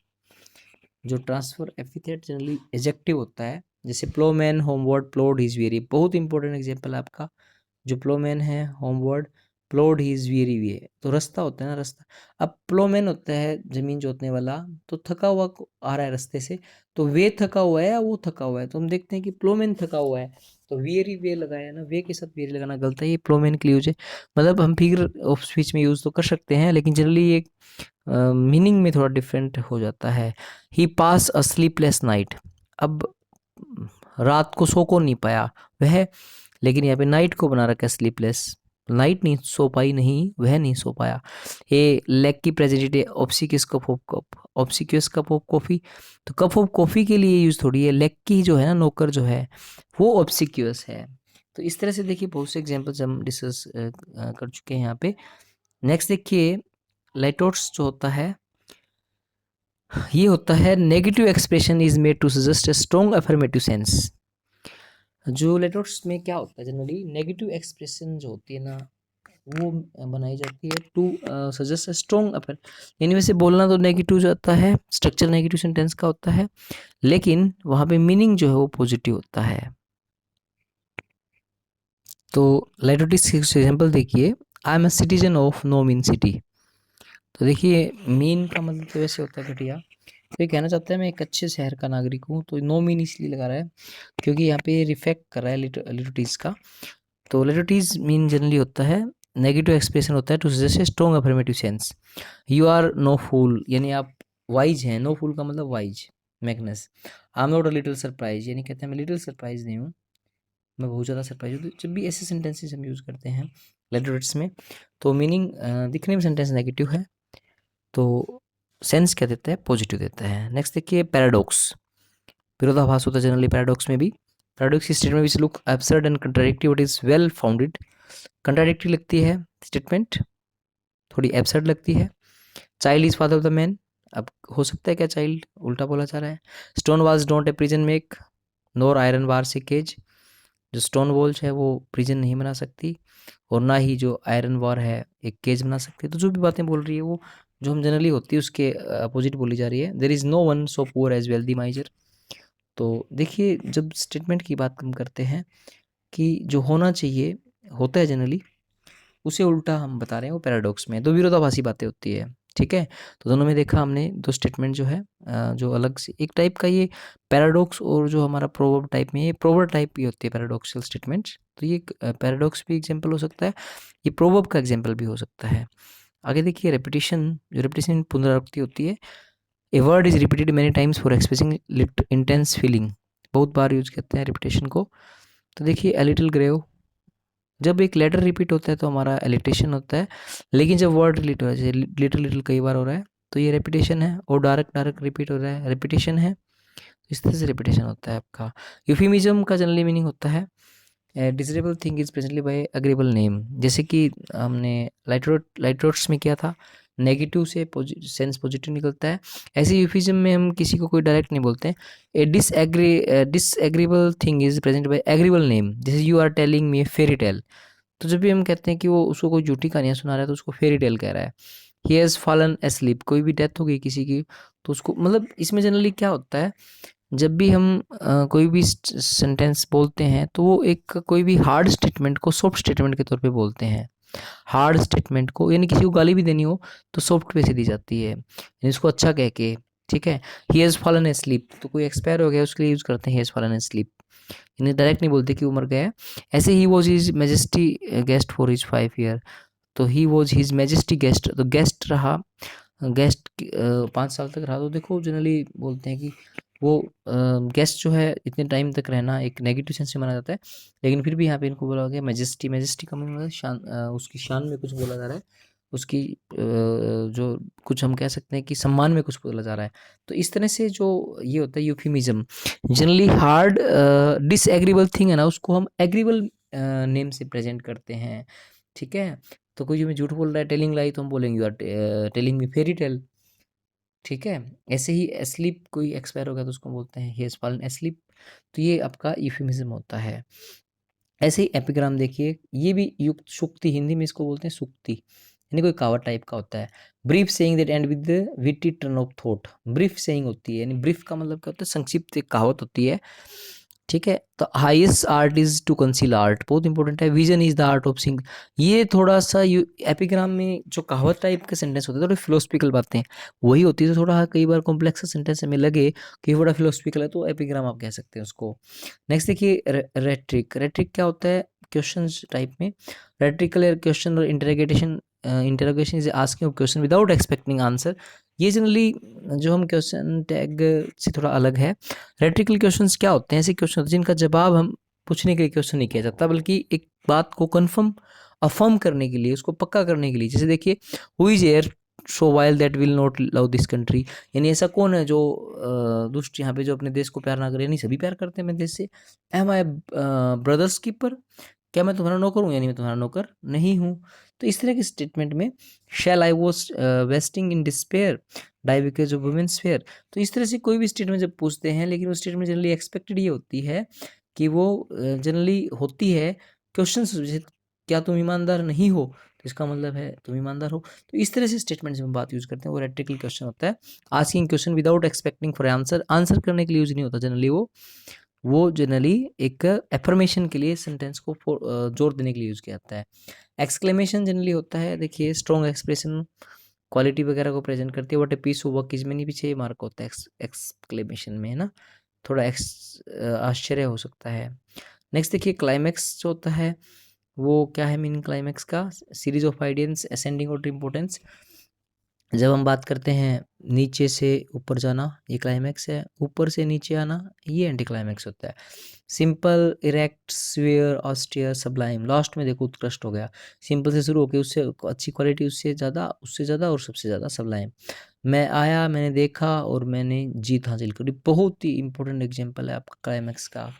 जो ट्रांसफर एपिथेट जनरली एजेक्टिव होता है, जैसे ploughman homeward plod his weary, बहुत इंपॉर्टेंट एग्जाम्पल आपका। जो प्लोमैन है homeward, plod his weary way, तो रास्ता होता है ना, रास्ता। अब प्लोमैन होता है जमीन जोतने वाला, तो थका हुआ आ रहा है रास्ते से, तो वे थका हुआ है या वो थका हुआ है, तो हम देखते हैं कि प्लोमैन थका हुआ है, तो वेरी वे लगाया ना, वे के साथ वेरी लगाना गलत है, ये प्लोमैन के लिए यूज है। मतलब हम फिगर ऑफ स्पीच में यूज तो कर सकते हैं, लेकिन जनरली ये मीनिंग में थोड़ा डिफरेंट हो जाता है। ही पास अ स्लीपलेस नाइट, अब रात को सो को नहीं पाया वह, लेकिन यहाँ पे नाइट को बना रखा है स्लीपलेस, नाइट नहीं सो पाई, नहीं वह नहीं सो पाया। ए लेग की presented obsequious cup of cup, obsequious cup of coffee, तो कप ऑफ कॉफ़ी के लिए यूज़ थोड़ी है, लेग की जो है ना नौकर जो है वो ऑब्सिक्यूस है। तो इस तरह से देखिए बहुत से एग्जाम्पल्स हम डिस्कस कर चुके हैं यहाँ पे। नेक्स्ट देखिए लेटोट्स जो होता है, ये होता है negative expression is made to suggest a strong affirmative sense. जो लेटर्स में क्या होता है जनरली नेगेटिव एक्सप्रेशन जो होती है ना वो बनाई जाती है टू सजेस्ट स्ट्रॉन्ग अपन, यानी वैसे बोलना तो नेगेटिव जो होता है स्ट्रक्चर नेगेटिव सेंटेंस का होता है, लेकिन वहाँ पे मीनिंग जो है वो पॉजिटिव होता है। तो लेटोटिस एग्जाम्पल देखिए, I am a citizen of no mean city. तो देखिए मीन का मतलब तो वैसे होता है घटिया, तो ये कहना चाहता है मैं एक अच्छे शहर का नागरिक हूँ, तो नो मीन इसलिए लगा रहा है क्योंकि यहाँ पे रिफेक्ट कर रहा है लिटोटिस का। तो लेटोटिस मीन जनरली होता है नेगेटिव एक्सप्रेशन होता है to suggest strong affirmative sense. You are no fool, यानी आप वाइज हैं, नो फूल का मतलब वाइज मैग्नस। I am not a little surprise, यानी कहते हैं मैं लिटिल सरप्राइज नहीं हूँ, मैं बहुत ज़्यादा सरप्राइज हूँ। तो जब भी ऐसे सेंटेंसेस हम यूज़ करते हैं लेटोटिस में, तो मीनिंग दिखने में सेंटेंस नेगेटिव है, तो सेंस क्या देता है पॉजिटिव देता है। नेक्स्ट देखिए पैराडॉक्स, विरोधाभास होता है जनरली पैराडॉक्स में भी। पैराडॉक्स की statement which look absurd and contradictory but is well founded. Contradictory लगती है स्टेटमेंट, थोड़ी एब्सर्ड लगती है। Child is father of the man, अब हो सकता है क्या चाइल्ड उल्टा बोला जा रहा है। Stone walls don't a prison make nor iron bars a cage, जो स्टोन वॉल्स है वो प्रिजन नहीं बना सकती और ना ही जो आयरन वार है एक केज बना सकती है। तो जो भी बातें बोल रही है वो जो हम जनरली होती है उसके अपोजिट बोली जा रही है। There is no one so poor as wealthy miser. तो देखिए जब स्टेटमेंट की बात हम करते हैं कि जो होना चाहिए होता है जनरली, उसे उल्टा हम बता रहे हैं वो पैराडॉक्स में, दो विरोधाभासी बातें होती है। ठीक है, तो दोनों में देखा हमने दो स्टेटमेंट जो है जो अलग से एक टाइप का ये पैराडॉक्स और जो हमारा प्रोवर्ब टाइप में, ये प्रोवर्ब टाइप की होती है पैराडॉक्सल स्टेटमेंट्स। तो ये पैराडॉक्स भी एग्जाम्पल हो सकता है, ये प्रोवर्ब का एग्जाम्पल भी हो सकता है। आगे देखिए रेपिटेशन, जो रेपिटेशन पुनरावृत्ति होती है। A word is repeated many times for expressing intense feeling, बहुत बार यूज करते हैं रिपीटेशन को। तो देखिए ए लिटिल ग्रेव, जब एक लेटर रिपीट होता है तो हमारा एलिटेशन होता है, लेकिन जब वर्ड रिपीट हो रहा है जैसे लिटिल लिटिल कई बार हो रहा है तो ये रेपिटेशन है, और डायरेक्ट डायरेक्ट रिपीट हो रहा है रेपिटेशन है, इस तरह से रेपिटेशन होता है आपका। यूफिमिज्म का जनरली मीनिंग होता है desirable thing is presently by agreeable name, जैसे कि हमने लाइट्रोट्स में किया था, नेगेटिव से सेंस पॉजिटिव निकलता है। ऐसे यूफिज्म में हम किसी को कोई डायरेक्ट नहीं बोलते हैं। A disagreeable thing is present by agreeable name, जैसे you are telling me a fairy tale. तो जब भी हम कहते हैं कि वो उसको कोई झूठी कहानियाँ सुना रहा है तो उसको फेरी टेल कह रहा है। ही हैज़ फॉलन एस्लीप, कोई भी डेथ हो गई किसी की तो उसको, मतलब इसमें जनरली क्या होता है जब भी हम कोई भी सेंटेंस बोलते हैं तो वो एक कोई भी हार्ड स्टेटमेंट को सॉफ्ट स्टेटमेंट के तौर पे बोलते हैं। हार्ड स्टेटमेंट को यानी किसी को गाली भी देनी हो तो सॉफ्ट वे से दी जाती है, यानी इसको अच्छा कह के। ठीक है, ही हैज़ फॉलन एस्लीप, तो कोई एक्सपायर हो गया उसके लिए यूज़ करते हैं ही हैज़ फॉलन एस्लीप, इन्हें डायरेक्ट नहीं बोलते कि वो मर गया है। ऐसे ही was his majesty guest for his 5 year, तो he was his majesty guest, तो गेस्ट रहा, गेस्ट 5 साल तक रहा। तो देखो जनरली बोलते हैं कि वो गेस्ट जो है इतने टाइम तक रहना एक नेगेटिव सेंस में माना जाता है, लेकिन फिर भी यहाँ पे इनको बोला गया मेजेस्टी, मेजेस्टी का मतलब शान, उसकी शान में कुछ बोला जा रहा है, उसकी जो कुछ हम कह सकते हैं कि सम्मान में कुछ बोला जा रहा है। तो इस तरह से जो ये होता है यूफिमिज्म, जनरली हार्ड डिसएग्रीबल थिंग है ना उसको हम एग्रीबल नेम से प्रेजेंट करते हैं। ठीक है, तो कोई हमें झूठ बोल रहा है टेलिंग लाई तो हम बोलेंगे you are telling me fairy tale. ठीक है, ऐसे ही एस्लीप, कोई एक्सपायर हो गया तो उसको बोलते हैं ही हैज़ फॉलन एस्लीप, तो ये आपका यूफिमिज्म होता है। ऐसे ही एपिग्राम देखिए, ये भी युक्त शुक्ति, हिंदी में इसको बोलते हैं सुक्ति, यानी कोई कहावत टाइप का होता है। Brief saying that and with the witty turn off thought, brief saying होती है, यानी ब्रीफ का मतलब क्या होता है संक्षिप्त एक कहावत होती है। ठीक है, तो highest art is to conceal art, बहुत इंपॉर्टेंट है। Vision is the art of sing, ये थोड़ा सा एपिग्राम में जो कहावत टाइप के सेंटेंस होते हैं थोड़ी फिलोसफिकल बातें वही होती है, तो थोड़ा कई बार कॉम्प्लेक्स सेंटेंस हमें लगे कि ये बड़ा फिलोसफिकल है तो एपिग्राम आप कह सकते हैं उसको। नेक्स्ट देखिए रेट्रिक, रेट्रिक क्या होता है क्वेश्चन टाइप में। रेट्रिकल क्वेश्चन और interrogation, interrogation is asking question without expecting answer, ये जनरली जो हम क्वेश्चन टैग से थोड़ा अलग है। रेट्रिकल क्वेश्चंस क्या होते हैं? ऐसे क्वेश्चन होते हैं जिनका जवाब हम पूछने के लिए क्वेश्चन नहीं किया जाता, बल्कि एक बात को कंफर्म अफर्म करने के लिए, उसको पक्का करने के लिए। जैसे देखिए, who is air so wild that will not love this country, यानी ऐसा कौन है जो दुष्ट यहाँ पे जो अपने देश को प्यार ना करे, नहीं सभी प्यार करते हैं मेरे देश से। एम आई ब्रदर्स कीपर, क्या मैं तुम्हारा नौकर हूँ, यानी मैं तुम्हारा नौकर नहीं हूँ। तो इस तरह के स्टेटमेंट में shall I was wasting in despair die because of women's fair, तो इस तरह से कोई भी स्टेटमेंट जब पूछते हैं, लेकिन वो स्टेटमेंट जनरली एक्सपेक्टेड ये होती है कि वो जनरली होती है क्वेश्चन, क्या तुम ईमानदार नहीं हो, तो इसका मतलब है तुम ईमानदार हो। तो इस तरह से स्टेटमेंट जब हम बात यूज करते हैं वो रेट्रिकल क्वेश्चन होता है। Asking question without expecting for answer, answer करने के लिए यूज नहीं होता जनरली, वो जनरली एक एफर्मेशन के लिए, सेंटेंस को जोर देने के लिए यूज किया जाता है। एक्सक्लेमेशन जनरली होता है, देखिए स्ट्रॉन्ग एक्सप्रेशन क्वालिटी वगैरह को प्रेजेंट करती है। What a piece of work is many, पीछे मार्क होता है एक्सक्लेमेशन में, है ना, थोड़ा आश्चर्य हो सकता है। नेक्स्ट देखिए, क्लाइमैक्स जो होता है वो क्या है? मीनिंग क्लाइमैक्स का, series of ideas ascending order importance. जब हम बात करते हैं नीचे से ऊपर जाना, ये क्लाइमैक्स है। ऊपर से नीचे आना, ये एंटी क्लाइमैक्स होता है। Simple, erect, swear, austere, sublime, last में देखो उत्कृष्ट हो गया। सिंपल से शुरू होकर उससे अच्छी क्वालिटी, उससे ज़्यादा और सबसे ज़्यादा सब्लाइम। मैं आया, मैंने देखा और मैंने जीत हासिल करी, बहुत ही इंपॉर्टेंट एग्जाम्पल है आपका क्लाइमैक्स का।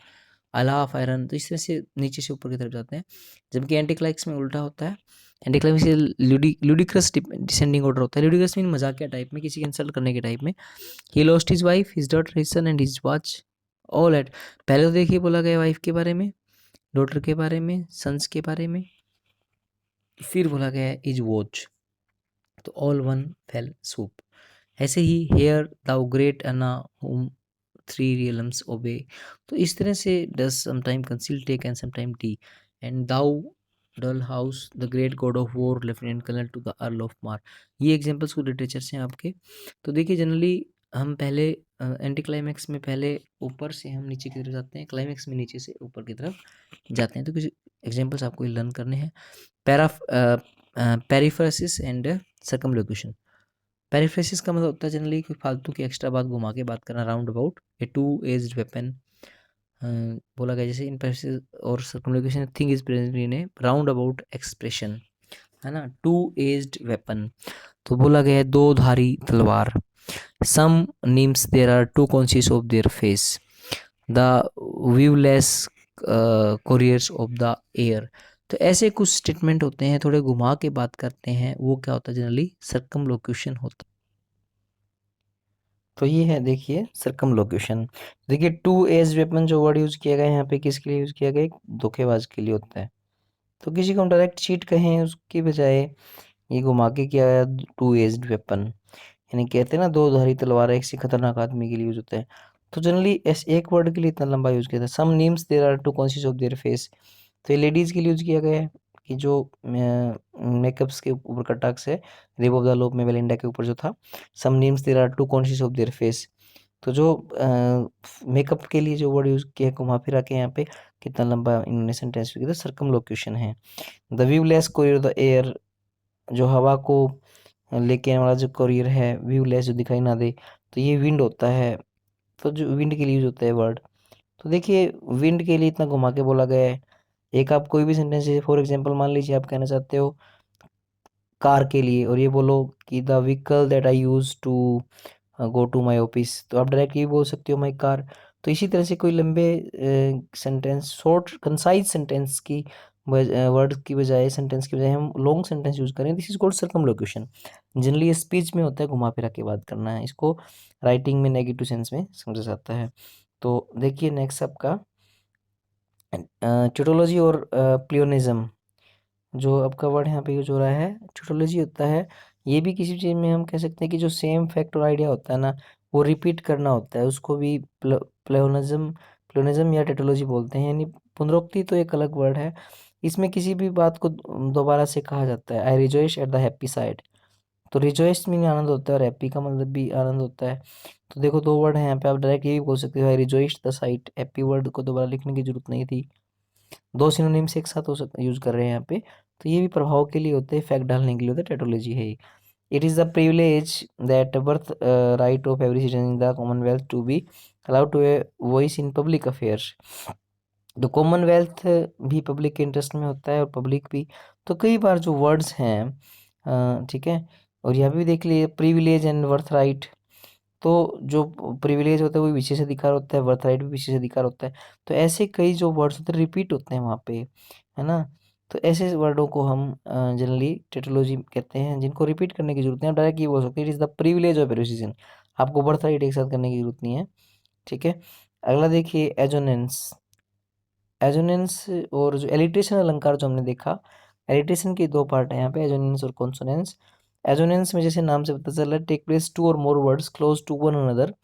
अलाफ आयरन, तो इस तरह से नीचे से ऊपर की तरफ जाते हैं। जबकि एंटी क्लाइमैक्स में उल्टा होता है। Anti climax ludicrous descending order होता है। लुडिक्रस मीन मजाकिया टाइप में, किसी की इंसल्ट करने के टाइप में। He lost his wife, his daughter, his son and his watch all at. पहले तो देखिए बोला गया वाइफ के बारे में, डॉटर के बारे में, सन्स के बारे में, फिर बोला गया है इज वॉच, तो ऑल वन फेल सूप। ऐसे ही here thou great Anna home three realms obey, तो इस तरह से does sometime counsel take and sometime tea, and thou dull house the great god of war lieutenant colonel to the Earl of Mar. ये examples कुछ literature से हैं आपके। तो देखिए जनरली हम पहले एंटी क्लाइमैक्स में पहले ऊपर से हम नीचे की तरफ जाते हैं, क्लाइमैक्स में नीचे से ऊपर की तरफ जाते हैं। तो कुछ एग्जांपल्स आपको लर्न करने हैं। पेरिफ्रेसिस एंड सर्कमलोक्यूशन। पेरिफ्रेसिस का मतलब होता है जनरली कोई फालतू की एक्स्ट्रा बात घुमा के बात करना, round about. A two edged weapon बोला गया, जैसे इन पेरिफ्रेसिस और circumlocution, thing is present in a round about expression, है ना। टू एज्ड वेपन, तो बोला गया है दो धारी तलवार। Some names there are too conscious of their face, the viewless couriers of the air. तो ऐसे कुछ स्टेटमेंट होते हैं, थोड़े घुमा के बात करते हैं, वो क्या होता है? जनरली सर्कमलोक्यूशन होता है। तो ये है देखिए सर्कमलोक्यूशन। देखिए टू एज वेपन जो वर्ड यूज किया गया है यहाँ पे किसके लिए यूज किया गया है? धोखेबाज के लिए होता है। तो किसी को हम डायरेक्ट चीट कहें उसकी बजाय ये घुमा के किया गया टू एज्ड वेपन, यानी कहते हैं ना दो धारी तलवार एक से खतरनाक आदमी के लिए यूज होता है। तो जनरली ऐसे एक वर्ड के लिए इतना लंबा यूज किया था। Some names there are too conscious of their face, तो ये लेडीज के लिए यूज किया गया है कि जो मेकअप्स के ऊपर का टैक्स है, रेप ऑफ द लोप में बेलिंडा के ऊपर जो था, some names there are too conscious of their face. तो जो मेकअप के लिए जो वर्ड यूज किया घुमा फिरा के यहाँ पे कितना लंबा इन्होंने सेंटेंस यूज किया था, सर्कमलोक्यूशन है। द व्यूलेस कोरियर द एयर, जो हवा को लेके आने वाला जो कोरियर है, व्यूलेस जो दिखाई ना दे, तो ये विंड होता है। तो जो विंड के लिए यूज होता है वर्ड, तो देखिए विंड के लिए इतना घुमा के बोला गया है। एक आप कोई भी सेंटेंस, फॉर एग्जांपल मान लीजिए आप कहना चाहते हो कार के लिए, और ये बोलो कि the vehicle that I use to go to my office, तो आप डायरेक्ट ये बोल सकते हो माई कार। तो इसी तरह से कोई लंबे सेंटेंस, शॉर्ट कंसाइज सेंटेंस की वर्ड की बजाय, सेंटेंस की बजाय हम लॉन्ग सेंटेंस यूज करें, this is called circumlocution. Generally speech में होता है घुमा फिरा के बात करना है, इसको राइटिंग में नेगेटिव सेंस में समझा जाता है। तो देखिए नेक्स्ट आपका ट्यूटोलॉजी और प्लियोनिज्म, जो आपका वर्ड यहाँ पे यूज हो रहा है ट्यूटोलॉजी होता है। ये भी किसी चीज़ में हम कह सकते हैं कि जो सेम फैक्ट और आइडिया होता है ना, वो रिपीट करना होता है, उसको भी प्लेोनिज्म प्लेोनिज्म या टेटोलॉजी बोलते हैं। यानी पुनरुक्ति तो एक अलग वर्ड है, इसमें किसी भी बात को दोबारा से कहा जाता है। आई रिजॉइश एट द हैप्पी साइड, तो रिजॉइस मीन आनंद होता है और हैप्पी का मतलब भी आनंद होता है। तो देखो दो वर्ड हैं यहाँ पे, आप डायरेक्ट ये भी बोल सकते हो आई रिजॉइश द साइट, हैप्पी वर्ड को दोबारा लिखने की जरूरत नहीं थी। दो सिनोनिम्स एक साथ हो सकते यूज कर रहे हैं यहाँ पे, तो ये भी प्रभाव के लिए होते हैं, फैक्ट डालने के लिए होता है, टेटोलॉजी है ये। It is the privilege that birth right of every citizen in the Commonwealth to be allowed to a voice in public affairs. तो कॉमनवेल्थ भी पब्लिक के इंटरेस्ट में होता है और पब्लिक भी। तो कई बार जो वर्ड्स हैं, ठीक है, और यहाँ पे भी देख लिए प्रिविलेज एंड वर्थ राइट। तो जो प्रिविलेज होता है वो विशेष अधिकार होता है, वर्थ राइट भी विशेष अधिकार होता है। तो ऐसे कई जो वर्ड्स होते हैं रिपीट होते हैं वहाँ पे, है ना। तो ऐसे वर्डों को हम जनरली टेटोलॉजी कहते हैं, जिनको रिपीट करने की जरूरत नहीं है। डायरेक्ट ये बोल सकते हैं it is the privilege of precision. आपको बर्थ राइट एक साथ करने की जरूरत नहीं है, ठीक है। अगला देखिए एजोनेंस। एजोनेंस और जो एलिट्रेशन अलंकार जो हमने देखा, एलिट्रेशन के दो पार्ट है यहाँ पे, एजोनेंस और कॉन्सोनेंस। एजोनेंस में जैसे नाम से पता चल रहा है टेक प्लेस टू और more words close to one another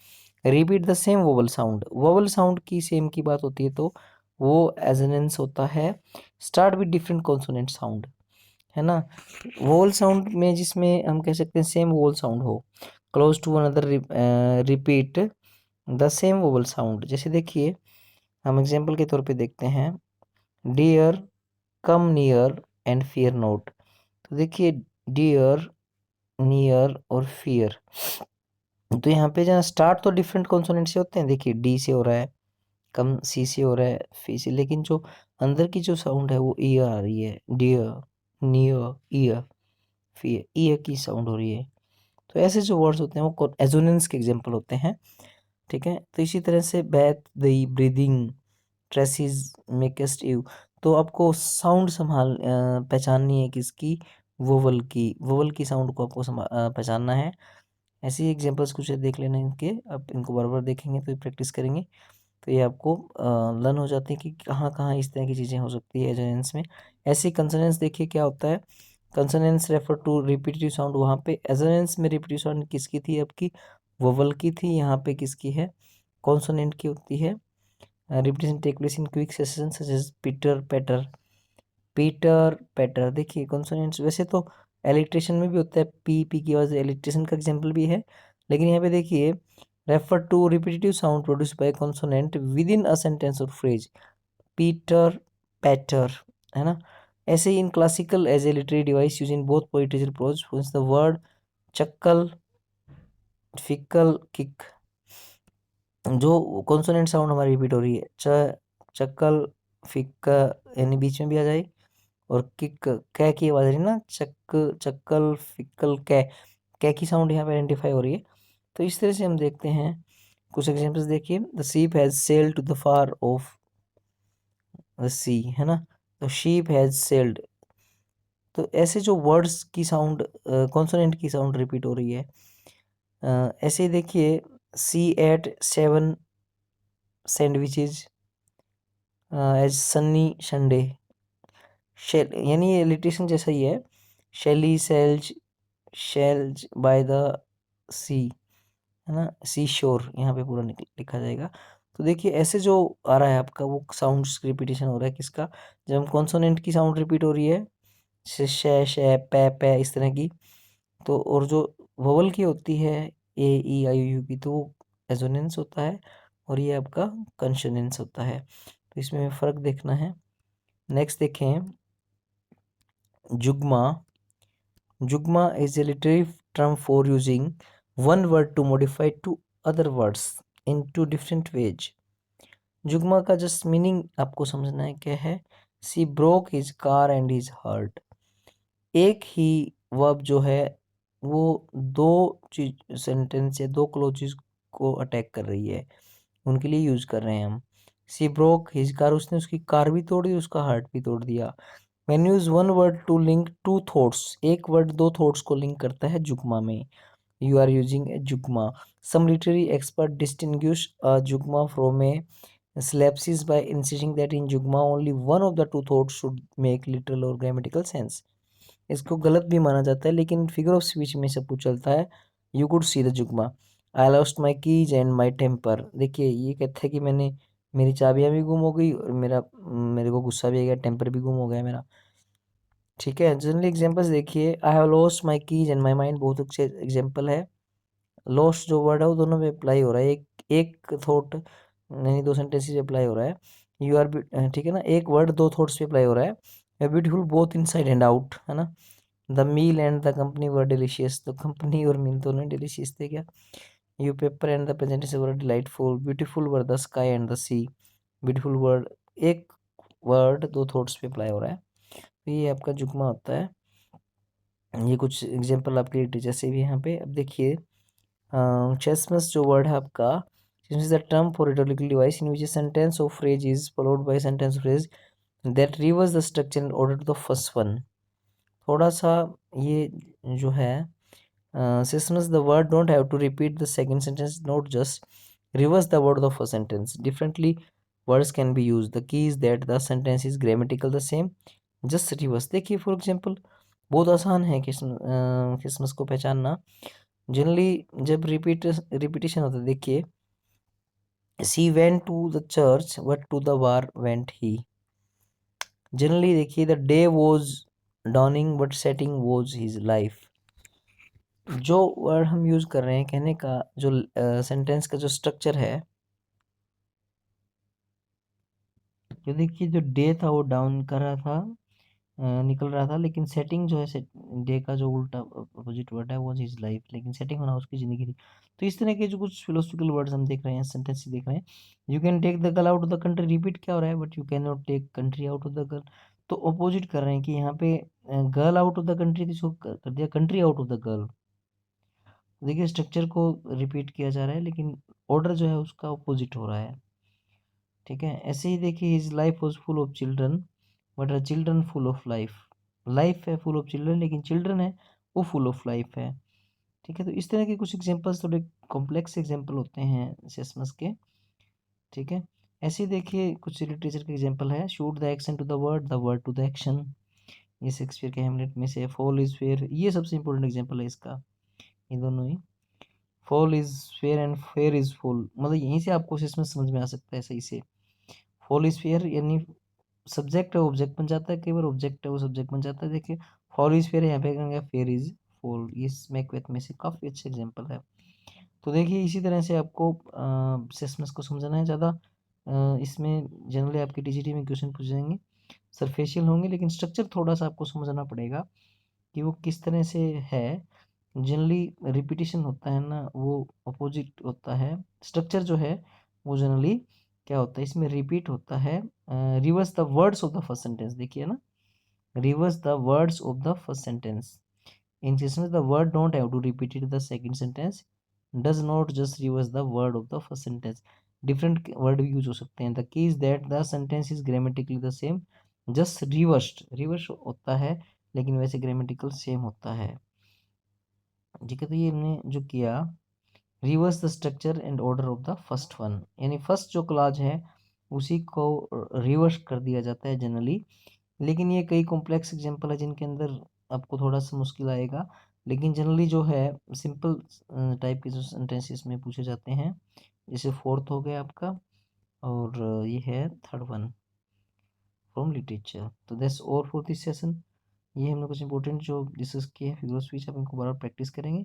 repeat the same vowel sound. Vowel sound की सेम की बात होती है तो वो एजोनेंस होता है। Start with different consonant sound, है ना। वोवल साउंड में जिसमें हम कह सकते हैं सेम वोवल साउंड हो, close to one another repeat the same vowel sound. जैसे देखिए हम एग्जाम्पल के तौर पे देखते हैं, dear, come near and fear note. तो देखिए डियर, नियर और फियर, तो यहाँ पे जहाँ स्टार्ट तो डिफरेंट कॉन्सोनेंट से होते हैं। देखिए डी से हो रहा है, कम सी से हो रहा है, फी से, लेकिन जो अंदर की जो साउंड है वो ईयर आ रही है। Dear, near, ear, fear, ear की साउंड हो रही है। तो ऐसे जो वर्ड्स होते हैं वो एजोनेंस के एग्जाम्पल होते हैं, ठीक है। तो इसी तरह से बैथ, दही, ब्रीदिंग, ट्रेसिस, मेकेस्ट यू। तो आपको साउंड पहचाननी है किसकी, वोवल की साउंड को आपको पहचानना है। ऐसे ही एग्जांपल्स कुछ देख लेना इनके, आप इनको बार बार देखेंगे तो प्रैक्टिस करेंगे तो ये आपको लर्न हो जाती है कि कहाँ कहाँ इस तरह की चीज़ें हो सकती है एजोनेंस में। ऐसे कंसोनेंस देखिए क्या होता है, कंसोनेंस रेफर टू रिपीटेटिव साउंड। वहाँ पे एजोनेंस में रिपीटेटिव साउंड किसकी थी, आपकी वोवल की थी। यहाँ पे किसकी है, कॉन्सोनेंट की होती है। Repetition take place in quick session such as Peter, Patter, Peter, Patter. देखिए कॉन्सोनेंट्स वैसे तो एलिट्रेशन में भी होता है, पी पी की आवाज़ एलिट्रेशन का एग्जाम्पल भी है, लेकिन यहाँ पे देखिए refer to repetitive sound produce by consonant with in a sentence और फ्रेज, पीटर, पैटर, है ना। ऐसे ही in classical as a literary device use in both poetry and prose, the word chuckle, fickle, kick. जो consonant sound हमारी repeat हो रही है, चक्कल, फिक्का, यानी बीच में भी आ जाए, और किक, कै की आवाज रही ना, चक्कल, फिक्कल, कै की साउंड यहाँ पे आइडेंटिफाई हो रही है। तो इस तरह से हम देखते हैं कुछ एग्जांपल्स। देखिए the ship has sailed to the far of the sea, है ना। तो शीप हैज सेल्ड। तो ऐसे जो वर्ड्स की साउंड, कॉन्सोनेंट की साउंड रिपीट हो रही है। ऐसे ही देखिए she ate 7 sandwiches as sunny Sunday. यानी ये लिटिशन जैसा ही है, शेली सेल्ज, शेल्ज बाय द सी, है ना, सी शोर, यहाँ पे पूरा लिखा जाएगा। तो देखिए ऐसे जो आ रहा है आपका वो साउंड रिपीटेशन हो रहा है किसका, जब हम कॉन्सोनेंट की साउंड रिपीट हो रही है, शे पे इस तरह की। तो और जो वोवल की होती है, ए ई आई यू की, तो वो एजोनेंस होता है और ये आपका कंसोनेंस होता है। तो इसमें फ़र्क देखना है। नेक्स्ट देखें जुग्मा। जुग्मा is a literary term for using one word to modify two other words in two different ways. जुग्मा का जस्ट मीनिंग आपको समझना है क्या है। She broke his car and his heart. एक ही वर्ब जो है वो दो चीज सेंटेंस या दो क्लोजेस को अटैक कर रही है, उनके लिए यूज कर रहे हैं हम। सी ब्रोक हिज कार, उसने उसकी कार भी तोड़ी, उसका हार्ट भी तोड़ दिया। When use one word to link two thoughts, एक वर्ड दो थॉट्स को लिंक करता है जुग्मा में। You are using a jugma. Some literary expert distinguish a jugma from a slapsis by insisting that in jugma only one of the two thoughts should make literal or grammatical sense. इसको गलत भी माना जाता है लेकिन figure of speech में सब कुछ चलता है। You could see the zeugma. I lost my keys and my temper. देखिए ये कहता है कि मैंने, मेरी चाबियाँ भी गुम हो गई और मेरे को गुस्सा भी आ गया, टेम्पर भी गुम हो गया मेरा, ठीक है। जनरली एग्जांपल्स देखिए, I have lost my keys and my mind, बहुत अच्छे एग्जांपल है। लॉस्ट जो वर्ड है वो दोनों पे अप्लाई हो रहा है, एक एक थॉट नहीं दो सेंटेंसेस अप्लाई हो रहा है। यू आर, ठीक है ना, एक वर्ड दो थॉट्स पे अप्लाई हो रहा है। Beautiful both inside and out, है ना। The meal and the company were delicious, तो कंपनी और मील दोनों डिलीशियस थे क्या? You paper and the presentation were delightful, beautiful were the sky and the sea. Beautiful word, एक word दो thoughts पे अप्लाई हो रहा है, तो ये आपका जुगमा होता है। ये कुछ एग्जांपल आपके लिटरेचर से भी यहाँ पे। अब देखिए चेसमस जो वर्ड है आपका, is the term for rhetorical device in which sentence और phrase is followed by sentence phrase that reverse the structure in order to the first one. थोड़ा सा ये जो है chiasmus, the word don't have to repeat the second sentence, not just reverse the word of the first sentence. Differently words can be used. The key is that the sentence is grammatical the same, just reverse. देखिए for example बहुत आसान है Christmas को पहचानना। Generally जब repetition होता है, देखिए she went to the church but to the war went he. Generally देखिए the day was dawning but setting was his life. जो वर्ड हम यूज कर रहे हैं कहने का, जो सेंटेंस का जो स्ट्रक्चर है, जो देखिए जो डे था वो डाउन कर रहा था, निकल रहा था, लेकिन सेटिंग जो है डे का जो उल्टा अपोजिट वर्ड है वो हिज लाइफ, लेकिन सेटिंग होना उसकी ज़िंदगी थी। तो इस तरह के जो कुछ फिलोसफिकल वर्ड्स हम देख रहे हैं, सेंटेंस देख रहे हैं। You can take the girl out of the country, repeat क्या हो रहा है, but you can not take country out of the girl. तो अपोजिट कर रहे हैं कि यहाँ पे girl out of the country इसको कर दिया country out of the girl. देखिए स्ट्रक्चर को रिपीट किया जा रहा है, लेकिन ऑर्डर जो है उसका अपोजिट हो रहा है। ठीक है, ऐसे ही देखिए his life was full of children but a children full of life. Life है फुल ऑफ चिल्ड्रन, लेकिन चिल्ड्रन है वो फुल ऑफ लाइफ है। ठीक है, तो इस तरह के कुछ एग्जांपल्स थोड़े कॉम्प्लेक्स एग्जांपल होते हैं सेसमस के। ठीक है, ऐसे ही देखिए कुछ लिटरेचर के एग्जांपल है, suit the action to the word to the action. ये शेक्सपियर के हेमलेट में से, फॉल इज फेयर, ये सबसे इंपॉर्टेंट एग्जांपल है इसका, ये दोनों ही। Foul is fair and fair is foul, मतलब यहीं से आपको सेसमस समझ में आ सकता है सही से। फॉल इज फेयर यानी सब्जेक्ट है वो ऑब्जेक्ट बन जाता है, कई बार ऑब्जेक्ट है वो सब्जेक्ट बन जाता है। देखिए फॉल इज फेयर, यहाँ पे कहेंगे फेयर इज फॉल, ये मैकबेथ में से काफ़ी अच्छा एग्जांपल है। तो देखिए इसी तरह से आपको सेसमस को समझना है ज़्यादा। इसमें जनरली आपके टीजीटी में क्वेश्चन पूछ जाएंगे, सरफेशियल होंगे, लेकिन स्ट्रक्चर थोड़ा सा आपको समझना पड़ेगा कि वो किस तरह से है। जनरली रिपीटिशन होता है ना, वो अपोजिट होता है। स्ट्रक्चर जो है वो जनरली क्या होता है, इसमें रिपीट होता है। Reverse the words of the first sentence, देखिए ना, reverse the words of the first sentence. In case the word don't have to repeat it the second sentence, does not just reverse the word of the first sentence. Different word भी use हो सकते हैं। The key is that the sentence is grammatically the same, just reversed, reverse होता है लेकिन वैसे grammatical same होता है। ठीक है, तो ये हमने जो किया, reverse the structure and order of the first one, यानी फर्स्ट जो क्लॉज है उसी को रिवर्स कर दिया जाता है जनरली। लेकिन ये कई कॉम्प्लेक्स एग्जांपल है जिनके अंदर आपको थोड़ा सा मुश्किल आएगा, लेकिन जनरली जो है सिंपल टाइप के जो सेंटेंसेस में पूछे जाते हैं। जैसे फोर्थ हो गया आपका, और ये है थर्ड वन फ्रॉम लिटरेचर। तो that's all for this session. ये हमने कुछ इंपॉर्टेंट जो डिस्कस किए हैं फिगर स्पीच, आप इनको बार प्रैक्टिस करेंगे।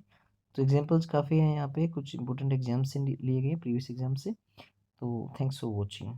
तो एग्जांपल्स काफ़ी हैं यहाँ पे, कुछ इंपॉर्टेंट एग्जाम से लिए गए प्रीवियस एग्जाम से। तो थैंक्स फॉर वॉचिंग।